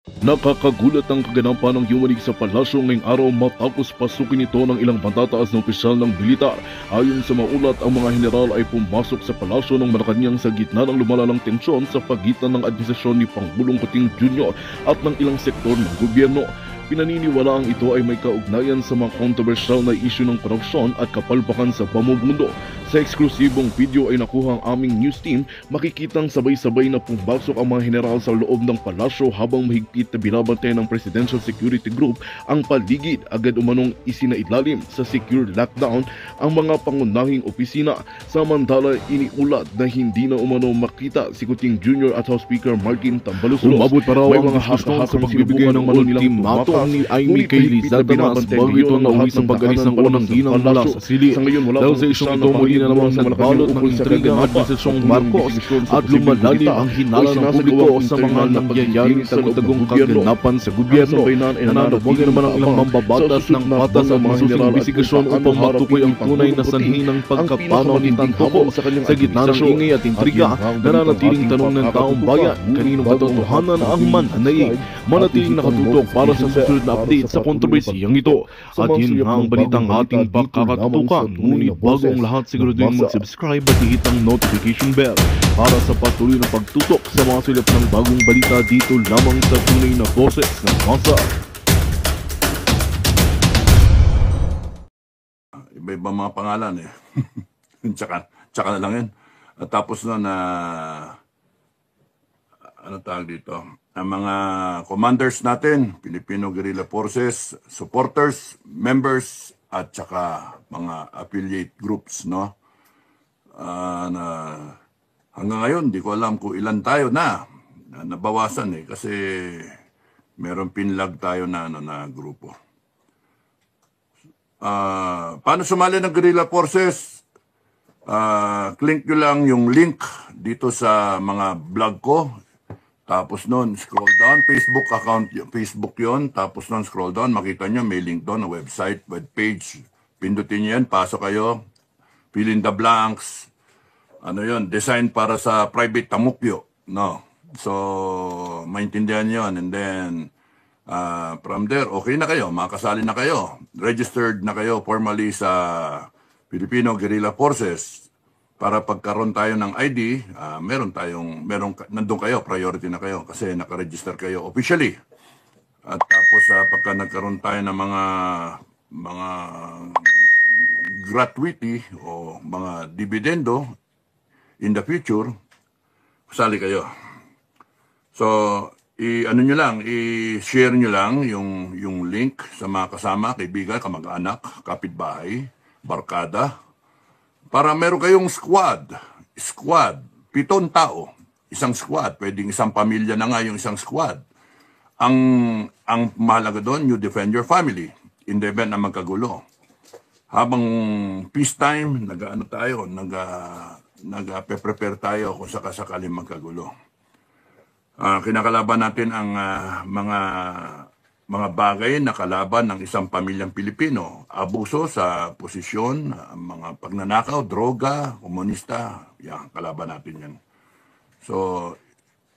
Nakakagulat ang kaganapan ng yumanig sa palasyo ngayong araw matapos pasukin ito ng ilang matataas na opisyal ng militar. Ayon sa maulat, ang mga general ay pumasok sa palasyo ng Malacanang sa gitna ng lumalalang tensyon sa pagitan ng administrasyon ni Pangulong Kuting Jr. at ng ilang sektor ng gobyerno. Pinaniniwalaang ito ay may kaugnayan sa mga kontrobersyal na isyu ng korupsyon at kapalpakan sa pamumundo. Sa eksklusibong video ay nakuha ang aming news team, makikitang sabay-sabay na pumasok ang mga general sa loob ng palasyo habang mahigpit na binabantay ng Presidential Security Group ang paligid. Agad umanong isinailalim sa secure lockdown ang mga pangunahing opisina. Samantala, iniulat na hindi na umano makita si Kuting Jr. at House Speaker Martin Tambaluslos. Umabot pa raw May ang mga diskusyon sa haka-hakang pagbibigay ng ultimatum ni Amy Kay Lizaldanas bago ito nauwi sa pag-alis ng unang ginang mula sa sili. Dahil sa isyong ito muli na namang nagbalot ng intriga ng administrasyong Marcos at lumalalim ang hinala ng publiko sa mga nangyayaring tagutagong kaganapan sa gobyerno. Nananawagan naman ang ilang mambabatas ng patas at masusing investigasyon upang matukoy ang tunay na sanhi ng pagkapanaw ni Tantoco sa gitna ng ingay at intriga. Nananatiling tanong ng taong bayan, kaninong katotohanan ang mananaig. Manatiling nakatutok para sa susunod na update sa kontrobersiyang ito. At yun nga ang balitang ating pakakatutukan. Ngunit bago ang lahat, siguraduhin mag-subscribe at hihit ang notification bell para sa patuloy na pagtutok sa mga silip ng bagong balita dito lamang sa tunay na boses ng masa. Iba-iba mga pangalan eh. tsaka na lang yan. At tapos na ano tawag dito? Ang mga commanders natin, Filipino Guerrilla Forces, supporters, members, at saka mga affiliate groups, no? Hanggang ngayon, di ko alam kung ilan tayo na nabawasan eh, kasi meron pinlag tayo na grupo. Paano sumali ng Guerrilla Forces? Click nyo lang yung link dito sa mga vlog ko. Tapos nun, scroll down, Facebook account, Facebook yon. Tapos nun, scroll down, makita nyo, may link doon, na website, webpage. Pindutin nyo yan, pasok kayo, fill in the blanks. Ano yon, design para sa private tamukyo. No. So, maintindihan yon. And then, from there, okay na kayo, makasali na kayo. Registered na kayo formally sa Filipino Guerrilla Forces. Para pagkaroon tayo ng ID, nandun kayo, priority na kayo kasi nakaregister kayo officially. At tapos pagka nagkaroon tayo ng mga gratuity o mga dividendo in the future, sali kayo. So, ano nyo lang, i-share nyo lang yung link sa mga kasama, kaibigan, kamag-anak, kapitbahay, barkada, para meron kayong squad, 7 tao, isang squad, pwedeng isang pamilya na nga yung isang squad. Ang mahalaga doon, you defend your family in the event na magkagulo. Habang peacetime, nag-prepare tayo kung sakasakaling magkagulo. Kinakalaban natin ang mga bagay na kalaban ng isang pamilyang Pilipino. Abuso sa posisyon, mga pagnanakaw, droga, komunista, yan, kalaban natin yan. So,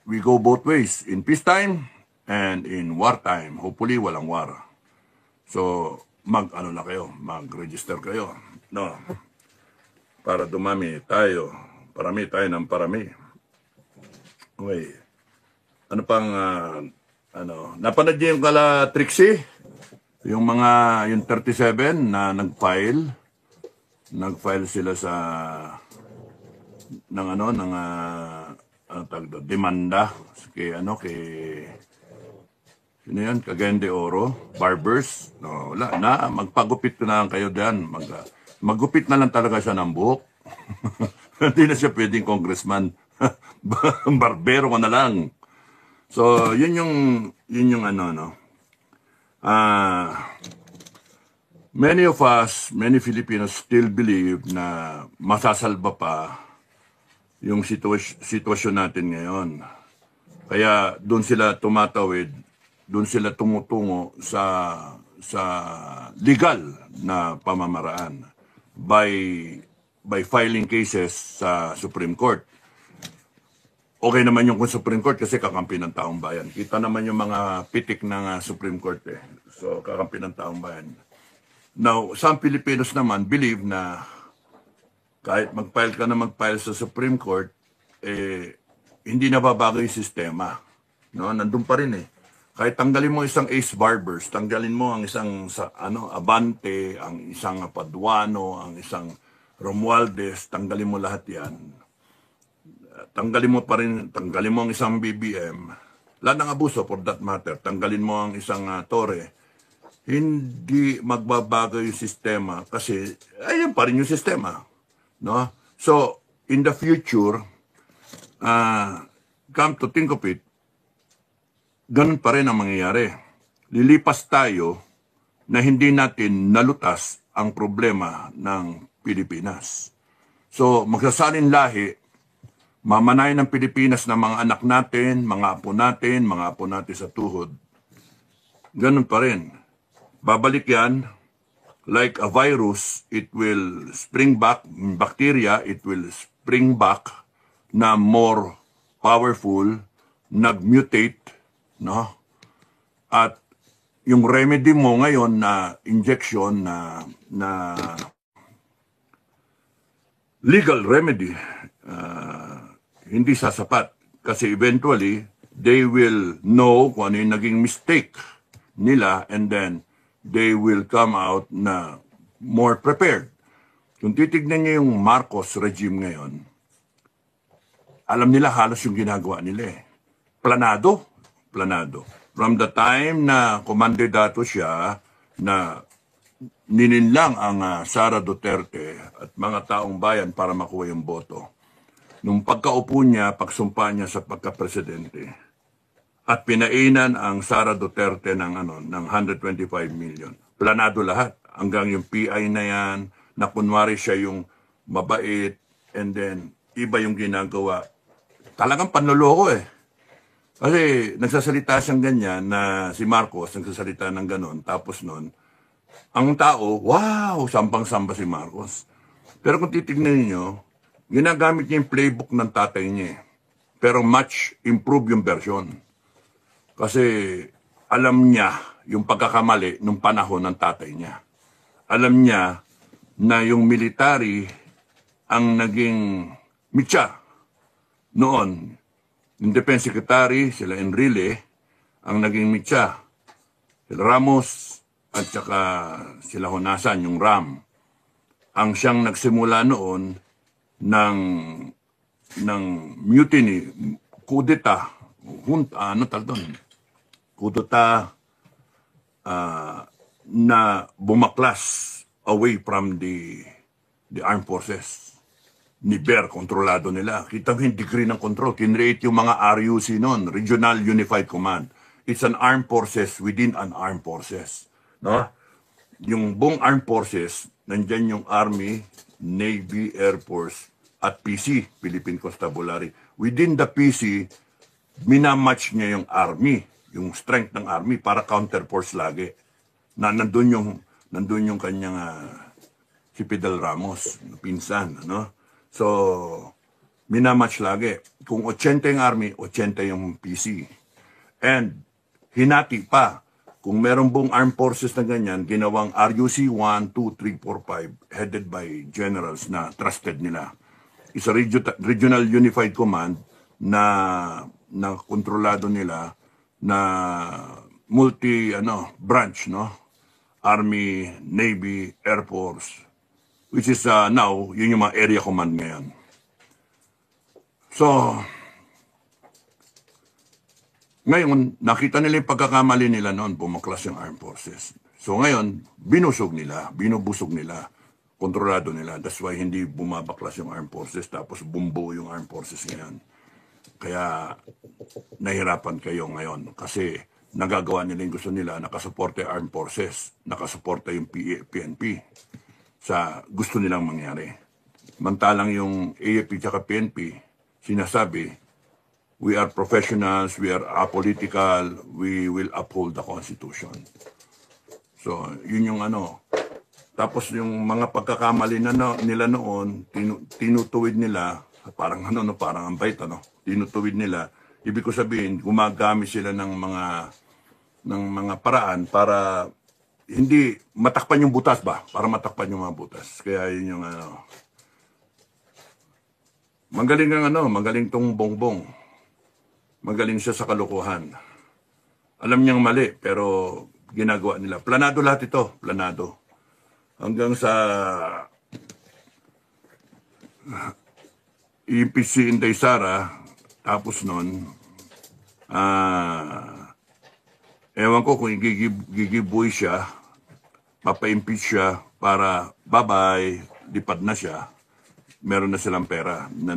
we go both ways, in peacetime and in wartime. Hopefully, walang war. So, mag-register kayo. No? Para dumami tayo, parami tayo ng parami. Okay. Ano pang... napanood niyo yung kala Trixie? Yung 37 na nag-file sila sa demanda kay sino yan? Cagayan de Oro, barbers. No, wala na, magpagupit na lang kayo diyan. Maggupit na lang talaga siya ng buhok. Hindi na siya pwedeng congressman. Barbero ko na lang. So, yun yung many of us, many Filipinos still believe na masasalba pa yung sitwasyon natin ngayon. Kaya doon sila tumatawid, doon sila tumutungo sa legal na pamamaraan by filing cases sa Supreme Court. okay naman yung Supreme Court kasi kakampi ng taong bayan. Kita naman yung mga pitik ng Supreme Court eh. So, kakampi ng taong bayan. Now, some Filipinos naman believe na kahit mag-file ka na mag-file sa Supreme Court, hindi nababago yung sistema. No? Nandun pa rin eh. Kahit tanggalin mo isang Ace Barbers, tanggalin mo ang isang Abante, ang isang Paduano, ang isang Romualdez, tanggalin mo lahat yan. Tanggalin mo pa rin, tanggalin mo ang isang BBM, lahat ng abuso for that matter, tanggalin mo ang isang Torre, hindi magbabago yung sistema kasi ayun pa rin yung sistema. No? So, in the future, come to think of it, ganun pa rin ang mangyayari. Lilipas tayo na hindi natin nalutas ang problema ng Pilipinas. So, magsasalin lahi, mamanayin ng Pilipinas ng mga anak natin, mga apo natin sa tuhod. Ganun pa rin. Babalik yan, like a virus, it will spring back, bacteria, it will spring back na more powerful, nag-mutate, no? At yung remedy mo ngayon na injection na legal remedy, hindi sasapat. Kasi eventually, they will know kung ano yung naging mistake nila and then they will come out na more prepared. Kung titignan niyo yung Marcos regime ngayon, alam nila halos yung ginagawa nila eh. Planado. From the time na kumandidato siya na nininlang ang Sara Duterte at mga taong bayan para makuha yung boto. Nung pagkaupo niya, pagsumpa niya sa pagka-presidente, at pinainan ang Sara Duterte ng 125 million. Planado lahat. Hanggang yung PI na yan, na kunwari siya yung mabait, and then iba yung ginagawa. Talagang panloloko eh. Kasi nagsasalita siyang ganyan na si Marcos, nagsasalita ng ganon, tapos nun, ang tao, wow, sampang-samba si Marcos. Pero kung titignan niyo, ginagamit niya yung playbook ng tatay niya eh. Pero much improve yung version. Kasi alam niya yung pagkakamali nung panahon ng tatay niya. Alam niya na yung military ang naging mitya noon. Yung Defense Secretary, sila Enrile, ang naging mitya. Sila Ramos at saka sila Honasan, yung RAM. Ang siyang nagsimula noon ng mutiny, kudeta, kudeta na bumaklas away from the armed forces. Ni Ber, kontrolado nila. Kita mo yung degree ng control. Kinreate yung mga RUC noon, Regional Unified Command. It's an armed forces within an armed forces. No? Yung buong armed forces, nandyan yung Army, Navy, Air Force, at PC, Philippine Constabulary. Within the PC, minamatch niya yung Army, yung strength ng Army para counterforce lagi. Na nandun yung kanyang si Fidel Ramos, pinsan, no? So, minamatch lagi. Kung 80 yung Army, 80 yung PC. And, hinati pa. Kung merong buong armed forces na ganyan, ginawang RUC 1, 2, 3, 4, 5, headed by generals na trusted nila. Isa Regional Unified Command na kontrolado nila na branch, no? Army, Navy, Air Force, which is now, yun yung mga area command ngayon. So, ngayon, nakita nila yung pagkakamali nila noon, bumaklas yung armed forces. So ngayon, binusog nila, binubusog nila, kontrolado nila. That's why hindi bumabaklas yung armed forces, tapos bumbo yung armed forces ngayon. Kaya, nahirapan kayo ngayon. Kasi, nagagawa nila yung gusto nila, nakasuporte armed forces, nakasuporte yung PNP. Sa gusto nilang mangyari. Mantalang yung AFP at PNP, sinasabi, we are professionals, we are apolitical, we will uphold the Constitution. So, yun yung Tapos yung mga pagkakamali nila noon, tinutuwid nila, parang parang ang bait, tinutuwid nila. Ibig ko sabihin, gumagamit sila ng mga paraan para hindi matakpan yung butas ba? Para matakpan yung mga butas. Kaya yun yung ano. Magaling tong Bongbong. Magaling siya sa kalokohan. Alam niyang mali, pero ginagawa nila. Planado lahat ito, planado. Hanggang sa impeach si Inday Sara, tapos nun, ewan ko kung gigibuy siya, papa-impeach siya para bye-bye, lipad na siya. Meron na silang pera na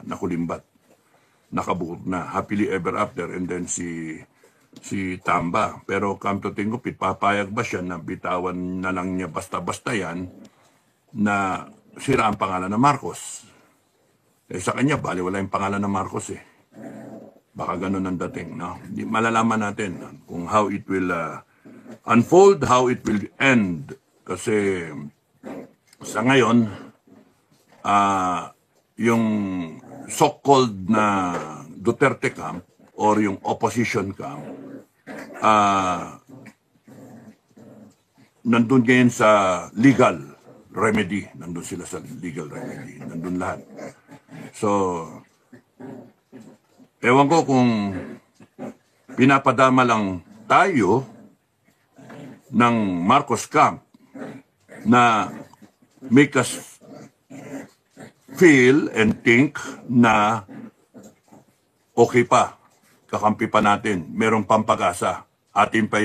nakulimbat. Nakabukod na. Happily ever after. And then si Tamba. Pero come to think of it, papayag ba siya na bitawan na lang niya basta-basta yan na sira ang pangalan ng Marcos? Sa kanya, baliwala yung pangalan ng Marcos eh. Baka ganun ang dating. No? Malalaman natin kung how it will unfold, how it will end. Kasi sa ngayon, yung so-called na Duterte camp or yung opposition camp, nandun ngayon sa legal remedy. Nandun sila sa legal remedy. Nandun lahat. So, ewan ko kung pinapadama lang tayo ng Marcos camp na make us feel and think na okay pa, kakampi pa natin, merong pampag-asa, atin pa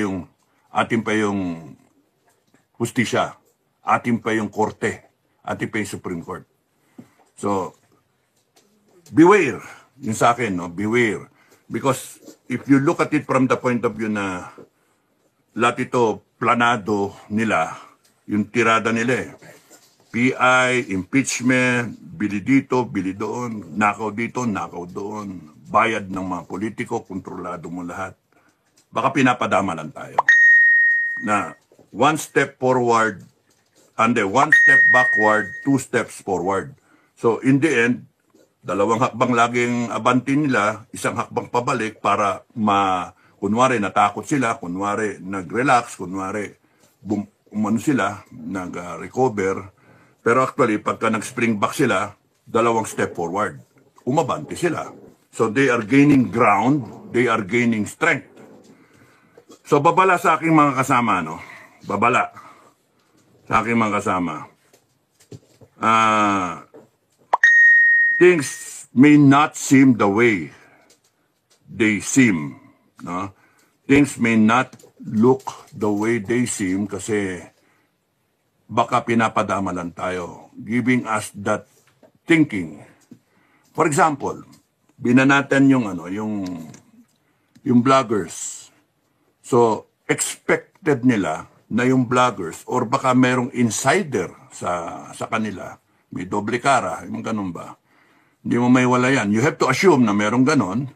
yung hustisya, atin pa yung korte, atin pa yung Supreme Court. So, beware, yun sa akin, no? Beware. Because if you look at it from the point of view na lahat ito planado nila, yung tirada nila eh, PI, impeachment, bili dito, bili doon, nakaw dito, nakaw doon, bayad ng mga politiko, kontrolado mo lahat. Baka pinapadama lang tayo. Na one step forward, one step backward, 2 steps forward. So in the end, dalawang hakbang laging abantin nila, isang hakbang pabalik para kunwari natakot sila, kunwari nag-relax, kunwari sila, nag-recover. Pero actually, pagka nag-spring back sila, 2 step forward. Umabante sila. So they are gaining ground, they are gaining strength. So babala sa aking mga kasama, no? Babala sa aking mga kasama. Things may not seem the way they seem, no? Things may not look the way they seem kasi baka pinapadama lang tayo, giving us that thinking. For example, binanatan yung vloggers. So, expected nila na yung vloggers or baka merong insider sa kanila, may doble cara, yung ganun ba? Hindi mo may wala yan. You have to assume na merong ganun,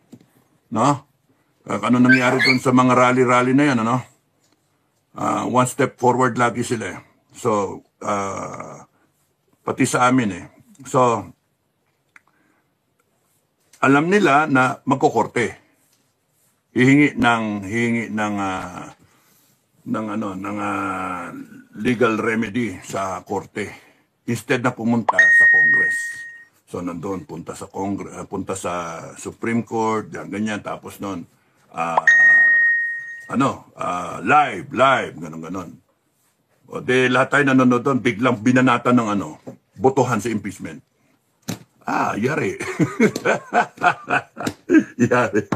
no? Ano nangyari doon sa mga rally-rally na yan, ano? One step forward lagi sila eh. So, pati sa amin eh. So, alam nila na magkokorte. Hihingi ng legal remedy sa korte. Instead na pumunta sa Congress. So, nandun, punta sa Supreme Court, ganyan, tapos nun, live, ganon. O de lahat tayo nanonood doon, biglang binanatan ng botohan sa impeachment. Yari. Yari.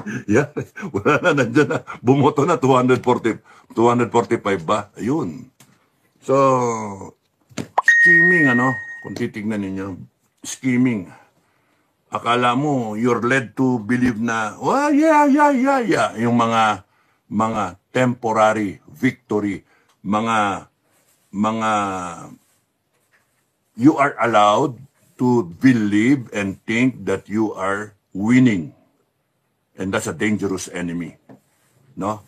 Wala na, nandiyan na. Bumoto na 245 ba? Ayun. So, scheming, kung titignan ninyo, scheming. Akala mo, you're led to believe na, yeah. Yung mga temporary victory, you are allowed to believe and think that you are winning. And that's a dangerous enemy. No?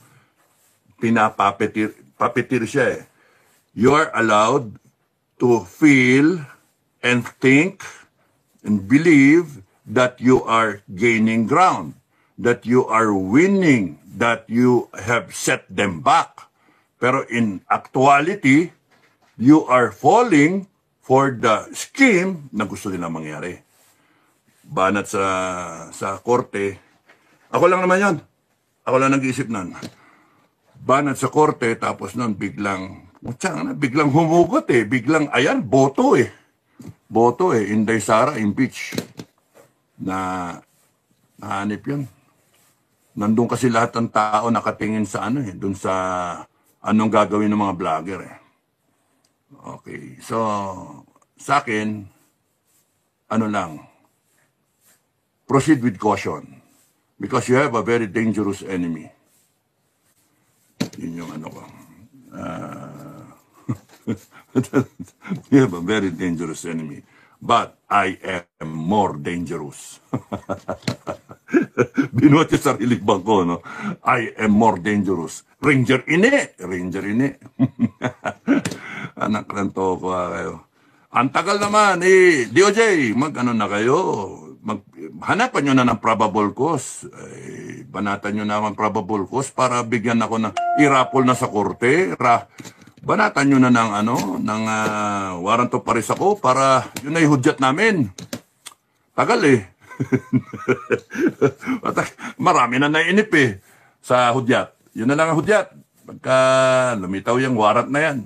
Papitir siya eh. You are allowed to feel and think and believe that you are gaining ground, that you are winning, that you have set them back. Pero in actuality, you are falling for the scheme na gusto nila mangyari. Banat sa korte, ako lang naman yan. Ako lang nag-iisip nun. Banat sa korte, tapos nun biglang humugot eh. Biglang, ayan, boto eh. Boto eh. Inday Sara, impeach. Nahanip yun. Nandun kasi lahat ng tao nakatingin sa dun sa anong gagawin ng mga vlogger eh. Okay, so sa akin, proceed with caution because you have a very dangerous enemy. Yun yung ko. You have a very dangerous enemy. But I am more dangerous. Binuhat yung sarili bangko, no? I am more dangerous. Ranger ine. Anak ng toko kayo. Ang tagal naman, DOJ, na kayo. Hanapan nyo na ng probable cause. Banatan nyo naman probable cause para bigyan ako ng irapol na sa korte. Banatan nyo na ng warrant of arrest ako para yun ay hudyat namin. Tagal eh. Marami na nainip eh sa hudyat. Yun na lang ang hudyat. Pagka lumitaw yung warrant na yan.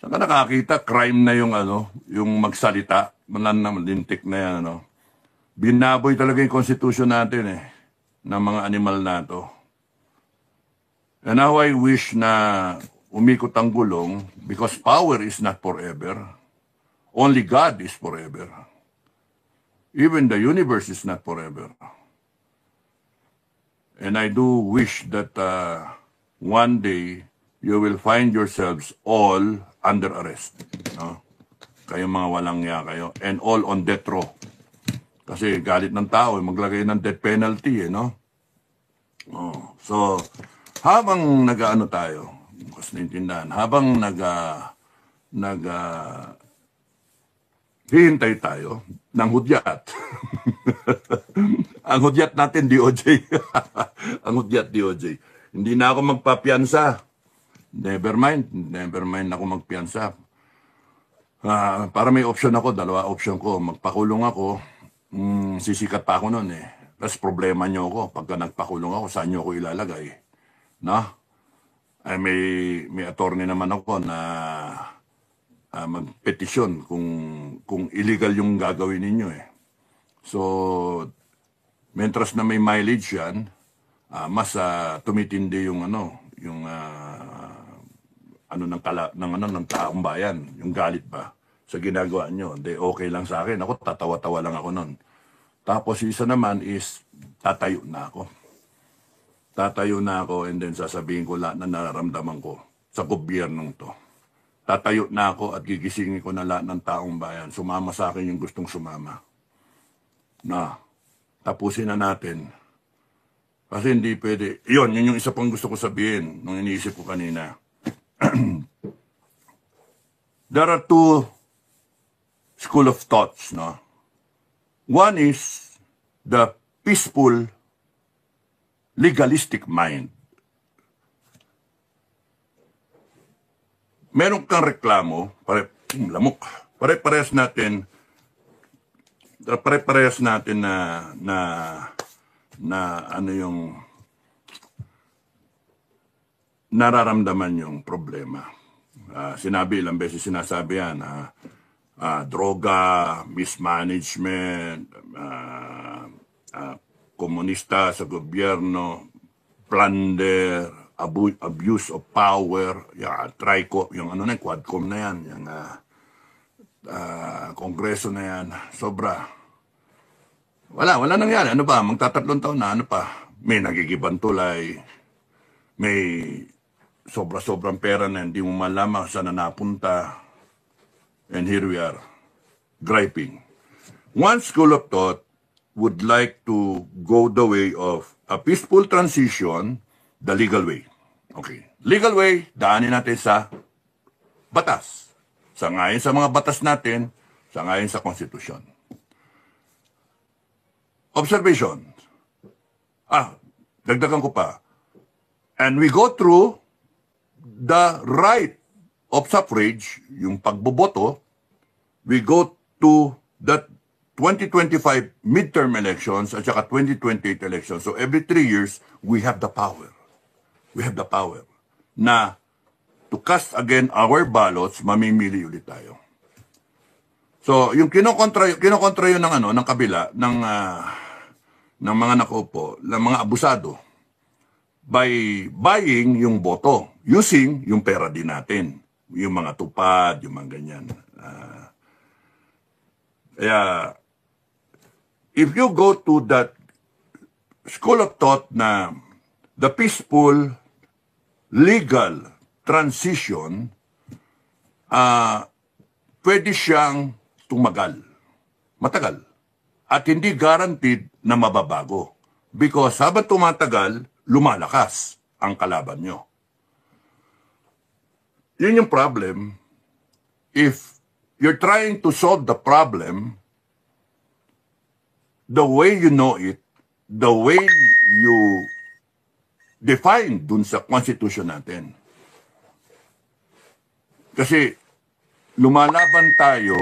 Saan ka nakakita? Crime na yung magsalita. Malintik na yan, Binaboy talaga yung constitution natin eh. Ng mga animal na to. And now I wish na umikot ang gulong because power is not forever. Only God is forever. Even the universe is not forever. And I do wish that one day you will find yourselves all under arrest. No? Kayong mga walang niya kayo. And all on death row. Kasi galit ng tao, maglagay ng death penalty, no? So, habang tayo, mas naintindahan, habang hihintay tayo ng hudyat. Ang hudyat natin, DOJ. Ang hudyat, DOJ. Hindi na ako magpapiansa. Never mind ako magpiansa. Para may option ako, dalawa option ko. Magpakulong ako, sisikat pa ako nun eh. Tapos problema nyo ako, pagka nagpakulong ako, saan nyo ako ilalagay? No? Ay may attorney naman ako na magpetisyon kung illegal yung gagawin ninyo eh. So, mentras na may mileage yan, mas tumitindi yung ng taong bayan, yung galit ba sa ginagawa nyo. Hindi, okay lang sa akin. Ako, tatawa-tawa lang ako nun. Tapos isa naman is, tatayo na ako and then sasabihin ko lahat na nararamdaman ko sa gobyernong to. Tatayo na ako at gigisingin ko na lahat ng taong bayan. Sumama sa akin yung gustong sumama. Tapusin na natin. Kasi hindi pwede. Yun yung isa pang gusto ko sabihin nung iniisip ko kanina. There are two school of thoughts, no? One is the peaceful, legalistic mind. Meron kang reklamo, pare-parehas natin na ano yung nararamdaman yung problema. Sinabi, ilang beses sinasabi yan, droga, mismanagement, komunista sa gobyerno, plunder, abuse of power, TRICO, yung Quadcom na yan, yung kongreso na yan, sobra. Wala nangyari. Ano pa? Magtatatlong taon na, ano pa? May nagigibang tulay, may sobra-sobrang pera na hindi mo malaman saan na napunta. And here we are, griping. One school of thought would like to go the way of a peaceful transition, the legal way. Okay. Legal way, daanin natin sa batas. Sangayon sa mga batas natin, sangayon sa konstitusyon. observation. Dagdagan ko pa. And we go through the right of suffrage, yung pagboboto, we go to the 2025 midterm elections at saka 2028 elections. So every 3 years, we have the power. We have the power na to cast again our ballots, mamimili ulit tayo. So, yung kinokontra yun ng kabila, ng mga nakaupo, ng mga abusado, by buying yung boto, using yung pera din natin, yung mga tupad, yung mga ganyan. Kaya, if you go to that school of thought na the peaceful, legal transition, pwede siyang tumagal, matagal, at hindi guaranteed na mababago. Because habang tumatagal, lumalakas ang kalaban nyo. Yun yung problem. If you're trying to solve the problem, the way you know it, the way you define dun sa constitution natin. Kasi lumalaban tayo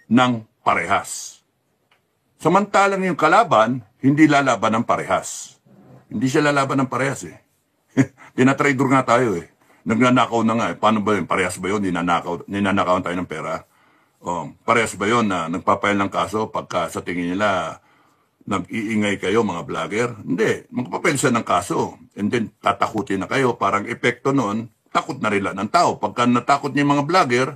ng parehas. Samantalang yung kalaban, hindi lalaban ng parehas. Hindi siya lalaban ng parehas eh. Tinatrader nga tayo eh. Nagnanakaw na nga eh. Paano ba yun? Parehas ba yun? Ninanakawan tayo ng pera? Parehas ba yun na nagpapail ng kaso pagka sa tingin nila nag-iingay kayo mga vlogger? Hindi. Magpapail siya ng kaso. And then tatakutin na kayo. Parang epekto nun, takot na rin ng tao. Pagka natakot niya yung mga vlogger,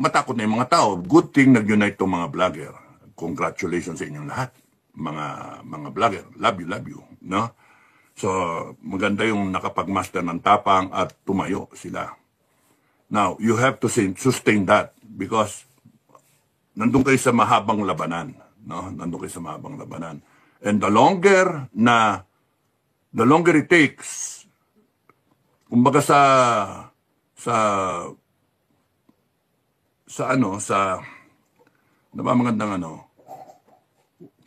matakot na yung mga tao. Good thing nag-unite itong mga vlogger. Congratulations sa inyong lahat. Mga vlogger. Love you. No? So, maganda yung nakapag-master ng tapang at tumayo sila. Now, you have to sustain that because nandun kayo sa mahabang labanan. No? Nandun kayo sa mahabang labanan. And the longer it takes, kumbaga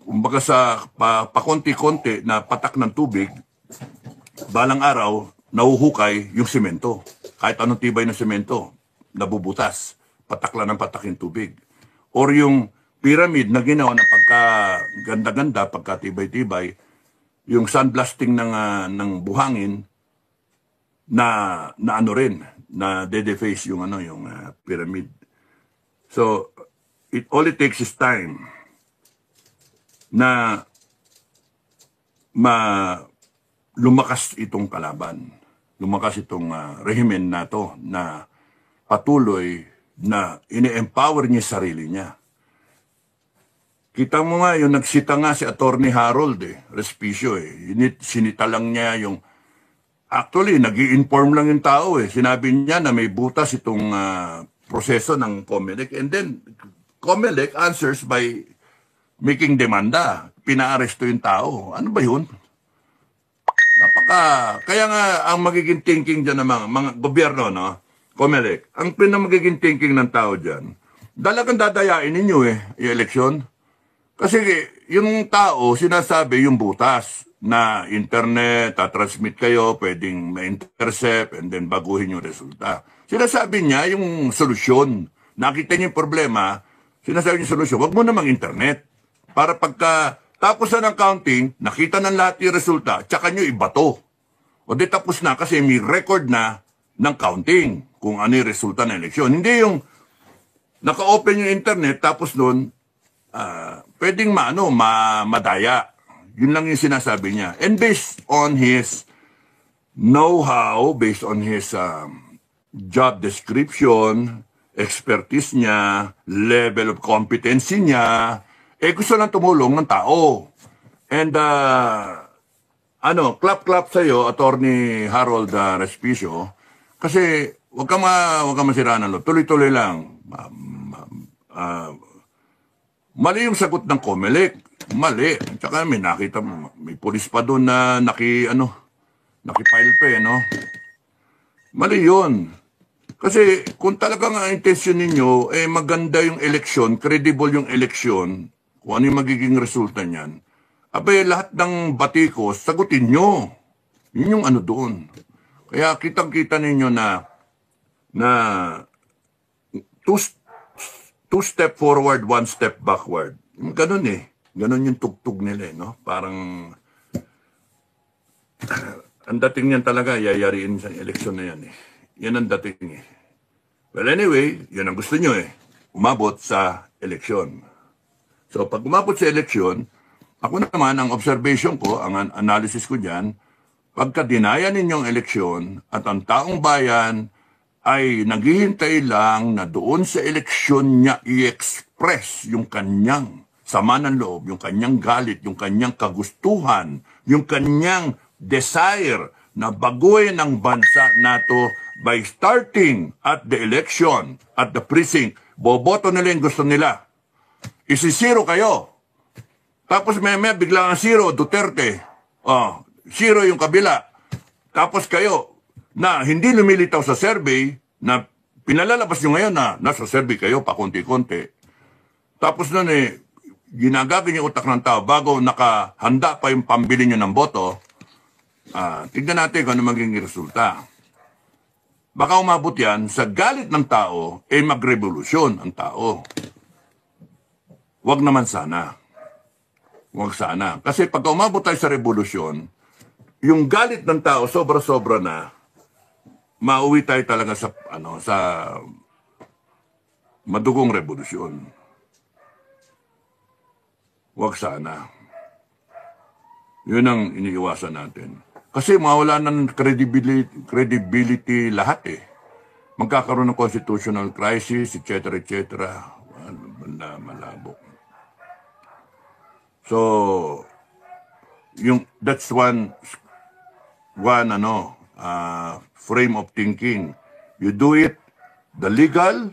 kumbaga sa pakonti-konti na patak ng tubig, balang araw, nahuhukay yung semento. Kahit anong tibay ng semento, nabubutas. Patak lang ng patak yung tubig. Or yung pyramid na ginawa na pagka-ganda-ganda, pagka-tibay-tibay, yung sandblasting ng buhangin na ano rin, na de-deface yung pyramid. So, all it takes is time na lumakas itong kalaban. Lumakas itong rehimen na to na patuloy na ini-empower niya sarili niya. Kita mo nga yung nagsita nga si Attorney Harold Respicio sinita lang niya yung actually nag-i-inform lang yung tao Sinabi niya na may butas itong proseso ng COMELEC and then COMELEC answers by making demanda. Pinaaresto yung tao. Ano ba yun? Kaya nga ang magiging thinking dyan ng mga gobyerno, no? COMELEC, ang magiging thinking ng tao dyan, dalagang dadayain ninyo yung eleksyon. Kasi yung tao, sinasabi yung butas na internet, tatransmit kayo, pwedeng ma-intercept, and then baguhin yung resulta. Sinasabi niya yung solusyon. Nakita niya yung problema, sinasabi niya yung solusyon, wag mo namang internet. Para pagka tapos na ng counting, nakita ng lahat yung resulta, tsaka nyo ibato. O di tapos na kasi may record na ng counting kung ano yung resulta ng eleksyon. Hindi yung naka-open yung internet, tapos nun, pwedeng madaya. Yun lang yung sinasabi niya. And based on his know-how, based on his job description, expertise niya, level of competency niya, gusto lang tumulong ng tao. And, clap-clap sa'yo, Attorney Harold Respicio, kasi wag ka masiraan ng loob. Tuloy-tuloy lang. Mali yung sagot ng COMELEC. Mali. Tsaka may nakita, may pulis pa doon na nakipile pa no? Mali yun. Kasi kung talagang ang intensyon ninyo, maganda yung eleksyon, credible yung eleksyon, kung ano yung magiging resulta niyan, Abay, lahat ng batikos, sagutin nyo. Yun yung ano doon. Kaya kitang-kita ninyo na two, two step forward, one step backward. Ganun eh. Ganun yung tugtog nila eh, no? Parang ang dating niyan talaga, yayariin sa eleksyon na yan eh. Yan ang dating eh. Well anyway, yun ang gusto nyo eh. Umabot sa eleksyon. So pag umabot sa eleksyon, ako naman, ang observation ko, ang analysis ko dyan, pagka dinaya ninyong eleksyon at ang taong bayan ay naghihintay lang na doon sa eleksyon niya i-express yung kanyang sama ng loob, yung kanyang galit, yung kanyang kagustuhan, yung kanyang desire na baguhin ang bansa nato by starting at the election, at the precinct. Boboto nila yung gusto nila. Isisiro kayo. Tapos may bigla ang zero, Duterte. Zero yung kabila. Tapos kayo, na hindi lumilitaw sa survey, na pinalalabas nyo ngayon na nasa survey kayo pa konti-konti. Tapos nun ginagagawin yung utak ng tao bago nakahanda pa yung pambili nyo ng boto. Tignan natin kung ano magiging resulta. Baka umabot yan, sa galit ng tao, magrevolusyon ang tao. Wag naman sana. Huwag sana. Kasi pag umabot tayo sa revolusyon, yung galit ng tao sobra-sobra na, mauwi tayo talaga sa madugong revolusyon. Huwag sana. Yun ang iniiwasan natin. Kasi mawala ng credibility lahat eh. Magkakaroon ng constitutional crisis, etc. Malabo. So, that's one frame of thinking. You do it the legal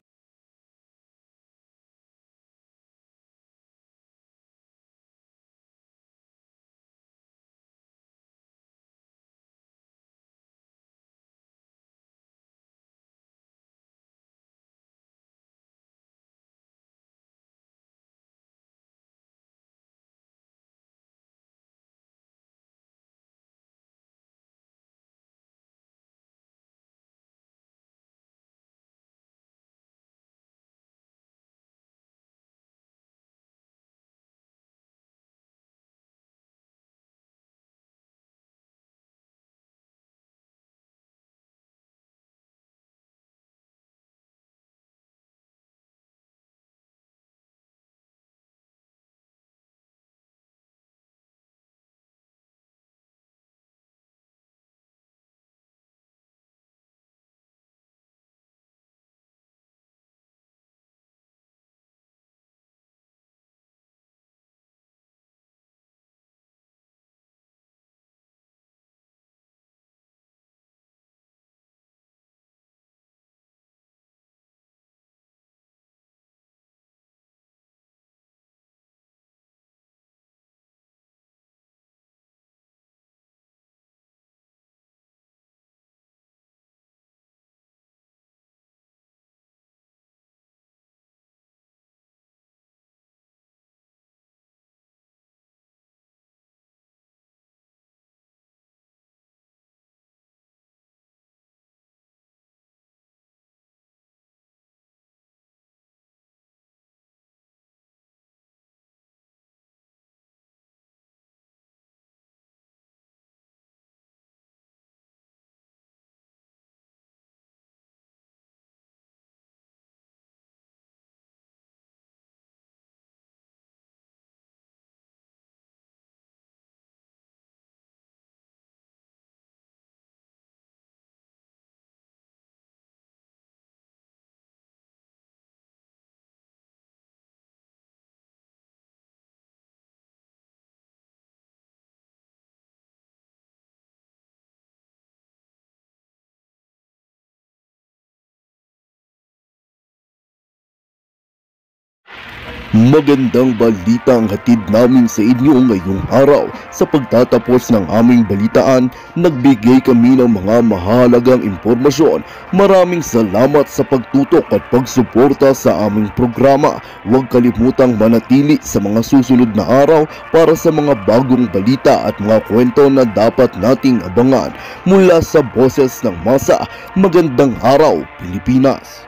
Magandang balita ang hatid namin sa inyo ngayong araw. Sa pagtatapos ng aming balitaan, nagbigay kami ng mga mahalagang impormasyon. Maraming salamat sa pagtutok at pagsuporta sa aming programa. Huwag kalimutang manatili sa mga susunod na araw para sa mga bagong balita at mga kwento na dapat nating abangan. Mula sa Boses ng Masa, magandang araw Pilipinas!